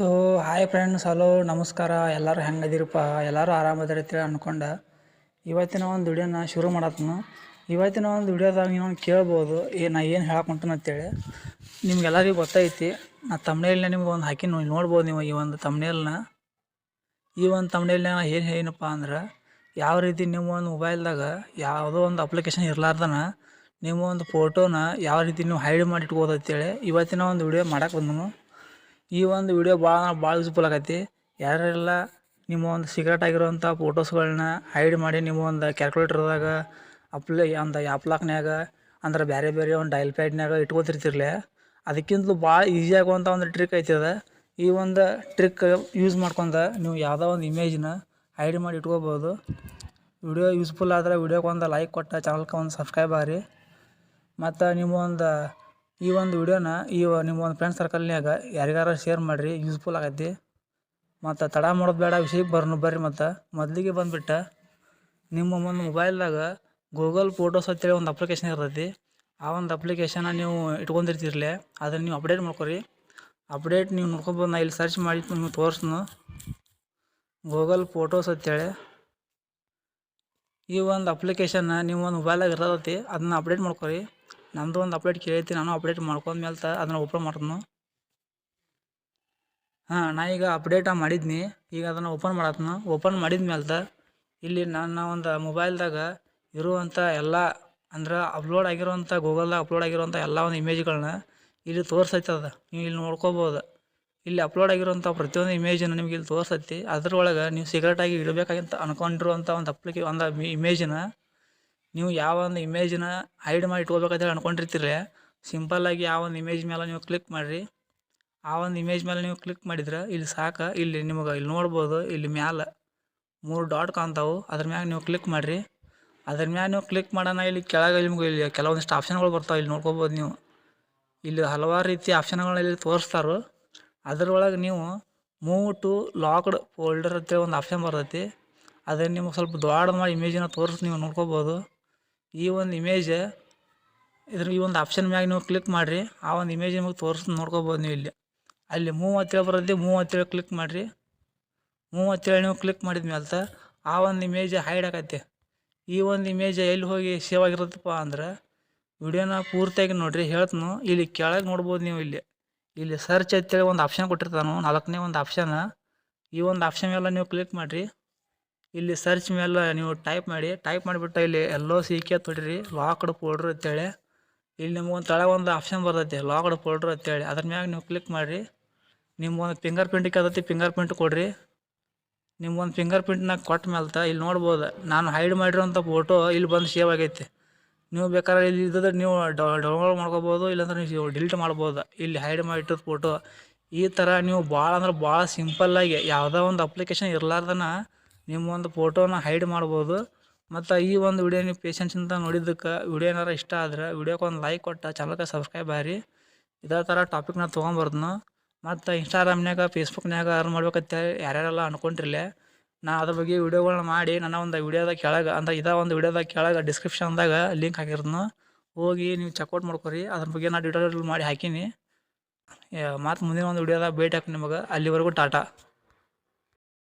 So hi friends, hello ನಮಸ್ಕಾರ. ಎಲ್ಲರೂ ಹೆಂಗದಿರಪ್ಪ? ಎಲ್ಲರೂ ಆರಾಮದಿರಿ ಅಂತೇಳಿ ಅನ್ಕೊಂಡೆ ಇವತ್ತಿನ ಒಂದು ವಿಡಿಯೋನ ಶುರು ಮಾಡತ್ನು. ಇವತ್ತಿನ ಒಂದು ವಿಡಿಯೋದಾಗ ನೀವು ಕೇಳ್ಬೋದು ನಾ ಏನು ಹೇಳಕ್ಕೆ ಅಂತೇಳಿ. ನಿಮ್ಗೆಲ್ಲರಿಗೂ ಗೊತ್ತೈತಿ, ನಾ ತಮ್ನೇಲ್ನ ನಿಮ್ಗೆ ಒಂದು ಹಾಕಿ ನೋಡ್ಬೋದು. ನೀವು ಈ ಒಂದು ತಮ್ನೇಲ್ನ ನಾ ಏನು ಏನಪ್ಪ ಅಂದ್ರೆ, ಯಾವ ರೀತಿ ನಿಮ್ಮ ಒಂದು ಮೊಬೈಲ್ದಾಗ ಯಾವುದೋ ಒಂದು ಅಪ್ಲಿಕೇಶನ್ ಇರಲಾರ್ದನ ನಿಮ್ಮ ಒಂದು ಫೋಟೋನ ಯಾವ ರೀತಿ ನೀವು ಹೈಡ್ ಮಾಡಿ ಇಟ್ಬೋದು ಅಂತೇಳಿ ಇವತ್ತಿನ ಒಂದು ವಿಡಿಯೋ ಮಾಡಕ್ಕೆ ಬಂದನು. ಈ ಒಂದು ವಿಡಿಯೋ ಭಾಳ ಯೂಸ್ಫುಲ್ ಆಗೈತಿ. ಯಾರೆಲ್ಲ ನಿಮ್ಮ ಒಂದು ಸೀಕ್ರೆಟ್ ಆಗಿರೋಂಥ ಫೋಟೋಸ್ಗಳನ್ನ ಹೈಡ್ ಮಾಡಿ ನಿಮ್ಮ ಒಂದು ಕ್ಯಾಲ್ಕುಲೇಟರ್ದಾಗ ಒಂದು ಆ್ಯಪ್ಲಾಕ್ನ್ಯಾಗ ಅಂದ್ರೆ ಬೇರೆ ಒಂದು ಡೈಲ್ ಪ್ಯಾಡ್ನ್ಯಾಗ ಇಟ್ಕೊತಿರ್ತಿರ್ಲೆ, ಅದಕ್ಕಿಂತಲೂ ಭಾಳ ಈಸಿ ಆಗುವಂಥ ಒಂದು ಟ್ರಿಕ್ ಐತಿ ಅದ. ಈ ಒಂದು ಟ್ರಿಕ್ ಯೂಸ್ ಮಾಡ್ಕೊಂಡು ನೀವು ಯಾವುದೋ ಒಂದು ಇಮೇಜ್ನ ಹೈಡ್ ಮಾಡಿ ಇಟ್ಕೋಬೋದು. ವಿಡಿಯೋ ಯೂಸ್ಫುಲ್ ಆದರೆ ವಿಡಿಯೋಗೆ ಒಂದು ಲೈಕ್ ಕೊಟ್ಟು ಚಾನಲ್ಗೆ ಒಂದು ಸಬ್ಸ್ಕ್ರೈಬ್ ಆಗ್ರಿ. ಮತ್ತು ನಿಮ್ಮ ಒಂದು ಈ ಒಂದು ವಿಡಿಯೋನ ನಿಮ್ಮ ಒಂದು ಫ್ರೆಂಡ್ ಸರ್ಕಲ್ನ್ಯಾಗ ಯಾರಿಗಾರ ಶೇರ್ ಮಾಡಿರಿ, ಯೂಸ್ಫುಲ್ ಆಗೈತಿ. ಮತ್ತು ತಡ ಮಾಡೋದು ಬೇಡ, ವಿಷಯಕ್ಕೆ ಬರ್ರಿ. ಮತ್ತು ಮೊದಲಿಗೆ ಬಂದುಬಿಟ್ಟು ನಿಮ್ಮ ಒಂದು ಮೊಬೈಲ್ದಾಗ ಗೂಗಲ್ ಫೋಟೋಸ್ ಅಂತೇಳಿ ಒಂದು ಅಪ್ಲಿಕೇಶನ್ ಇರ್ತೈತಿ. ಆ ಒಂದು ಅಪ್ಲಿಕೇಶನ್ನ ನೀವು ಇಟ್ಕೊಂಡಿರ್ತಿರ್ಲೆ, ಅದನ್ನು ನೀವು ಅಪ್ಡೇಟ್ ಮಾಡ್ಕೊರಿ. ಅಪ್ಡೇಟ್ ನೀವು ನೋಡ್ಕೊಬೋದು. ನಾ ಇಲ್ಲಿ ಸರ್ಚ್ ಮಾಡಿ ನಿಮ್ಗೆ ತೋರಿಸ್ನು ಗೂಗಲ್ ಫೋಟೋಸ್ ಅಂತೇಳಿ. ಈ ಒಂದು ಅಪ್ಲಿಕೇಶನ್ನ ನೀವು ಒಂದು ಮೊಬೈಲಾಗ ಇರ್ತೈತಿ, ಅದನ್ನ ಅಪ್ಡೇಟ್ ಮಾಡ್ಕೊರಿ. ನಮ್ಮದು ಒಂದು ಅಪ್ಡೇಟ್ ಕೇಳೈತಿ, ನಾನು ಅಪ್ಡೇಟ್ ಮಾಡ್ಕೊಂಡ್ಮೇಲೆ ಅದನ್ನು ಓಪನ್ ಮಾಡ್ತನು. ನಾ ಈಗ ಅಪ್ಡೇಟ್ ಮಾಡಿದ್ನಿ. ಈಗ ಅದನ್ನು ಓಪನ್ ಮಾಡತ್ನು. ಓಪನ್ ಮಾಡಿದ್ಮೇಲೆ ಇಲ್ಲಿ ನನ್ನ ಒಂದು ಮೊಬೈಲ್ದಾಗ ಇರುವಂಥ ಎಲ್ಲ ಅಂದ್ರೆ ಅಪ್ಲೋಡ್ ಆಗಿರೋವಂಥ ಗೂಗಲ್ದಾಗ ಅಪ್ಲೋಡ್ ಆಗಿರೋವಂಥ ಎಲ್ಲ ಒಂದು ಇಮೇಜ್ಗಳನ್ನ ಇಲ್ಲಿ ತೋರಿಸೈತದ. ನೀವು ಇಲ್ಲಿ ನೋಡ್ಕೋಬೋದು. ಇಲ್ಲಿ ಅಪ್ಲೋಡ್ ಆಗಿರೋವಂಥ ಪ್ರತಿಯೊಂದು ಇಮೇಜನ್ನು ನಿಮ್ಗೆ ಇಲ್ಲಿ ತೋರಿಸೈತಿ. ಅದ್ರೊಳಗೆ ನೀವು ಸೀಕ್ರೆಟಾಗಿ ಇಡಬೇಕಾಗಿಂತ ಅನ್ಕೊಂಡಿರುವಂಥ ಒಂದು ಇಮೇಜನ್ನ ನೀವು ಯಾವ ಒಂದು ಇಮೇಜನ್ನ ಹೈಡ್ ಮಾಡಿ ಇಟ್ಕೋಬೇಕಂತ ಅನ್ಕೊಂಡಿರ್ತೀರಿ, ಸಿಂಪಲ್ಲಾಗಿ ಆ ಒಂದು ಇಮೇಜ್ ಮೇಲೆ ನೀವು ಕ್ಲಿಕ್ ಮಾಡಿರಿ. ಆ ಒಂದು ಇಮೇಜ್ ಮೇಲೆ ನೀವು ಕ್ಲಿಕ್ ಮಾಡಿದ್ರೆ ಇಲ್ಲಿ ಸಾಕು. ಇಲ್ಲಿ ನಿಮಗೆ ಇಲ್ಲಿ ನೋಡ್ಬೋದು, ಇಲ್ಲಿ ಮ್ಯಾಲೆ 3 ಡಾಟ್ ಕಾಣ್ತಾವೆ. ಅದ್ರ ಮ್ಯಾಗ ನೀವು ಕ್ಲಿಕ್ ಮಾಡಿರಿ. ಅದ್ರ ಮ್ಯಾಗ ನೀವು ಕ್ಲಿಕ್ ಮಾಡೋಣ. ಇಲ್ಲಿ ಕೆಳಗೆ ನಿಮ್ಗೆ ಇಲ್ಲಿ ಕೆಲವೊಂದಿಷ್ಟು ಆಪ್ಷನ್ಗಳು ಬರ್ತಾವೆ. ಇಲ್ಲಿ ನೋಡ್ಕೋಬೋದು. ನೀವು ಇಲ್ಲಿ ಹಲವಾರು ರೀತಿಯ ಆಪ್ಷನ್ಗಳನ್ನ ಇಲ್ಲಿ ತೋರಿಸ್ತಾರೋ. ಅದರೊಳಗೆ ನೀವು ಮೂವ್ ಟು ಲಾಕ್ಡ್ ಫೋಲ್ಡರ್ ಅಂತೇಳಿ ಒಂದು ಆಪ್ಷನ್ ಬರ್ತೈತಿ. ಅದನ್ನು ನಿಮ್ಗೆ ಸ್ವಲ್ಪ ದೊಡ್ಡ ಮಾಡಿ ಇಮೇಜನ್ನ ತೋರಿಸಿ ನೀವು ನೋಡ್ಕೋಬೋದು. ಈ ಒಂದು ಇಮೇಜ್ ಈ ಒಂದು ಆಪ್ಷನ್ ಮ್ಯಾಗ ನೀವು ಕ್ಲಿಕ್ ಮಾಡಿರಿ. ಆ ಒಂದು ಇಮೇಜ್ ನಿಮಗೆ ತೋರಿಸಿ ನೋಡ್ಕೋಬೋದು. ನೀವು ಇಲ್ಲಿ ಅಲ್ಲಿ ಮೂವ್ ಅಂತೇಳಿ ಬರುತ್ತೆ. ಮೂವ್ ಅಂತೇಳಿ ಕ್ಲಿಕ್ ಮಾಡಿರಿ. ಮೂವ್ ಅಂತೇಳಿ ನೀವು ಕ್ಲಿಕ್ ಮಾಡಿದ್ಮೇಲೆ ಆ ಒಂದು ಇಮೇಜ್ ಹೈಡ್ ಆಗತ್ತೆ. ಈ ಒಂದು ಇಮೇಜ್ ಎಲ್ಲಿ ಹೋಗಿ ಸೇವ್ ಆಗಿರುತ್ತಪ್ಪ ಅಂದ್ರೆ, ವಿಡಿಯೋನ ಪೂರ್ತಿಯಾಗಿ ನೋಡಿರಿ, ಹೇಳ್ತನು. ಇಲ್ಲಿ ಕೆಳಗೆ ನೋಡ್ಬೋದು. ನೀವು ಇಲ್ಲಿ ಸರ್ಚ್ ಅಂತೇಳಿ ಒಂದು ಆಪ್ಷನ್ ಕೊಟ್ಟಿರ್ತಾನು, 4ನೇ ಒಂದು ಆಪ್ಷನ್. ಈ ಒಂದು ಆಪ್ಷನ್ ಮೇಲೆ ನೀವು ಕ್ಲಿಕ್ ಮಾಡಿರಿ. ಇಲ್ಲಿ ಸರ್ಚ್ ಮೇಲೆ ನೀವು ಟೈಪ್ ಮಾಡಿಬಿಟ್ಟು ಇಲ್ಲಿ ಎಲ್ಲೋ CK ತೊಡಿರಿ, ಲಾಕ್ಡ್ ಫೋಲ್ಡ್ರ್ ಅಂತೇಳಿ. ಇಲ್ಲಿ ನಿಮ್ಗೊಂದು ತೆಳಗೆ ಒಂದು ಆಪ್ಷನ್ ಬರ್ತೈತಿ, ಲಾಕ್ಡ್ ಫೋಲ್ಡ್ರ್ ಅಂತೇಳಿ. ಅದ್ರ ಮ್ಯಾಗ ನೀವು ಕ್ಲಿಕ್ ಮಾಡಿರಿ. ನಿಮ್ಗೊಂದು ಫಿಂಗರ್ ಪ್ರಿಂಟಿಗೆ ಅದೈತಿ, ಫಿಂಗರ್ ಪ್ರಿಂಟ್ ಕೊಡಿರಿ. ನಿಮ್ಗೊಂದು ಫಿಂಗರ್ ಪ್ರಿಂಟ್ನ ಕೊಟ್ಟ ಮೇಲೆ ಇಲ್ಲಿ ನೋಡ್ಬೋದು, ನಾನು ಹೈಡ್ ಮಾಡಿರೋಂಥ ಫೋಟೋ ಇಲ್ಲಿ ಬಂದು ಸೇವ್ ಆಗೈತಿ. ನೀವು ಬೇಕಾದ್ರೆ ಇಲ್ಲಿ ಇದ್ದರೆ ನೀವು ಡೌನ್ಲೋಡ್ ಮಾಡ್ಕೋಬೋದು, ಇಲ್ಲಾಂದ್ರೆ ನೀವು ಡಿಲೀಟ್ ಮಾಡ್ಬೋದು. ಇಲ್ಲಿ ಹೈಡ್ ಮಾಡಿಟ್ಟಿರೋ ಫೋಟೋ ಈ ಥರ ನೀವು ಭಾಳ ಅಂದ್ರೆ ಭಾಳ ಸಿಂಪಲ್ಲಾಗಿ ಯಾವುದೋ ಒಂದು ಅಪ್ಲಿಕೇಶನ್ ಇರಲಾರ್ದನ ನಿಮ್ಮ ಒಂದು ಫೋಟೋನ ಹೈಡ್ ಮಾಡ್ಬೋದು. ಮತ್ತು ಈ ಒಂದು ವಿಡಿಯೋ ನೀವು ಪೇಷನ್ಸಿಂದ ನೋಡಿದ್ದಕ್ಕೆ ವಿಡಿಯೋ ಏನಾರು ಇಷ್ಟ ಆದರೆ ವಿಡಿಯೋಕ್ಕೆ ಒಂದು ಲೈಕ್ ಕೊಟ್ಟು ಚಾನಲ್ಗೆ ಸಬ್ಸ್ಕ್ರೈಬ್ ಆಗಿರಿ. ಇದೇ ಥರ ಟಾಪಿಕ್ನ ತೊಗೊಂಬರ್ದನು. ಮತ್ತು ಇನ್ಸ್ಟಾಗ್ರಾಮ್ನಾಗ ಫೇಸ್ಬುಕ್ನಾಗ ಅರ್ನ್ ಮಾಡ್ಬೇಕಂತ ಯಾರ್ಯಾರೆಲ್ಲ ಅನ್ಕೊಂಡಿರಲಿ, ನಾ ಅದ್ರ ಬಗ್ಗೆ ವಿಡಿಯೋಗಳನ್ನ ಮಾಡಿ ನನ್ನ ಒಂದು ವಿಡಿಯೋದಾಗ ಕೆಳಗೆ ಅಂದ್ರೆ ಒಂದು ವಿಡಿಯೋದಾಗ ಕೆಳಗೆ ಡಿಸ್ಕ್ರಿಪ್ಷನ್ದಾಗ ಲಿಂಕ್ ಹಾಕಿರ್ದನು. ಹೋಗಿ ನೀವು ಚೆಕ್ಔಟ್ ಮಾಡ್ಕೊರಿ. ಅದ್ರ ಬಗ್ಗೆ ನಾ ಟ್ಯುಟೋರಿಯಲ್ ಮಾಡಿ ಹಾಕೀನಿ. ಮತ್ತು ಮುಂದಿನ ಒಂದು ವಿಡಿಯೋದಾಗ ಭೇಟಿ ಹಾಕಿ ನಿಮಗೆ. ಅಲ್ಲಿವರೆಗೂ ಟಾಟಾ.